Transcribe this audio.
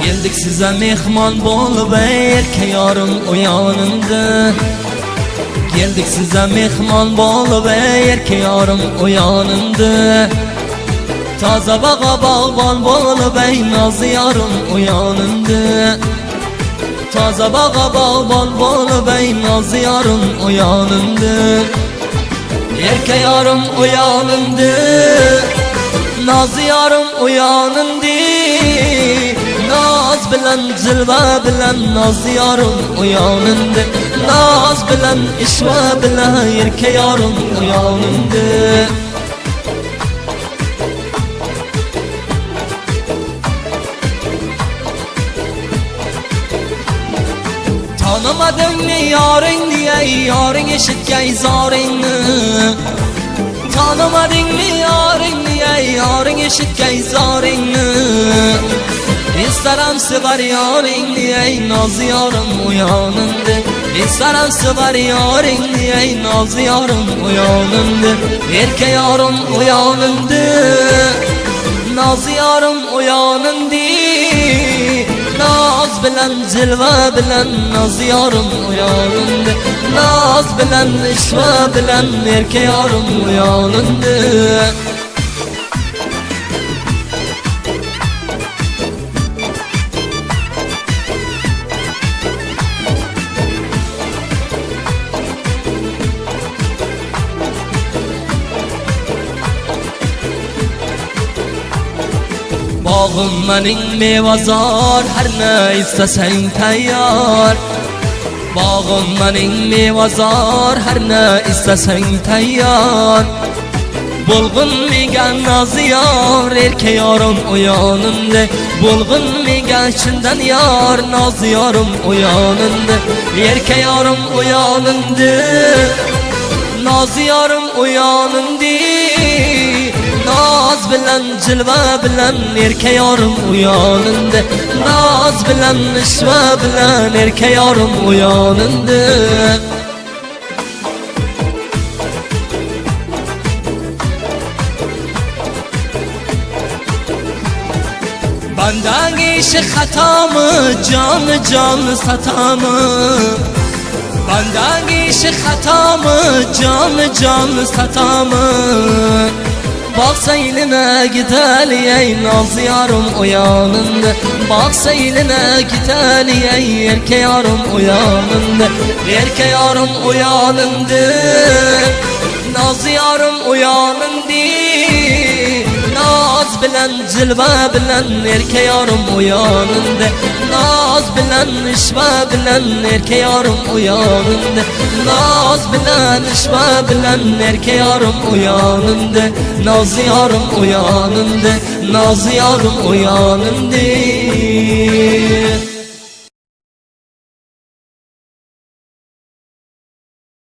Geldik size mehman bolup erke yarım uyanındı. Geldik size mehman bolup erke yarım uyanındı. Taze bağa bağban bolup nazı yarım uyanındı. Taze bağa bağban bolup nazı yarım uyanındı. Erke yarım uyanındı. Nazı yarım uyanındı. Naz bilen zilva bilen naz yarım uyanındı. Naz bilen işva bilen erke yarım uyanındı. Tanımadın mı yarın diye yarın eşitken zarını. Tanımadın mı yarın diye yarın eşitken zarını. İsterim sever yarın diye naz yarım uyanındı. İsterim sever yarın diye naz yarım uyanındı. Erke yarım uyanındı. Naz yarım uyanındı. Naz bilen zilva bilen naz yarım uyanındı. Naz bilen işva bilen erke yarım uyanındı. Bağım menin mevazar, her ne istesen tayyar. Bağım menin mevazar, her ne istesen tayyar. Bulgun migen nazı yar, erke yarım uyanındı. Bulgun migen şimdiden yar, nazı yarım uyanındı. Erke yarım uyanındı. Nazı yarım uyanındı. Naz bilen cilva bilen erke yarım uyanındı. Naz bilen işva bilen erke yarım uyanındı. Benden işi hata mı, canı canı sata mı? Benden işi hata mı, canı canı sata mı? Bak seyline gideliye naz yarım uyanındı. Bak seyline gideliye erke yarım uyanındı. Erke yarım uyanındı. Naz yarım uyanındı. Naz bilen zilva bilen erke yarım uyanındı. Naz bilen işva bilen erke yarım uyanındı. Naz bilen işva bilen erke yarım uyanındı. Naz yarım uyanındı. Naz yarım uyanındı.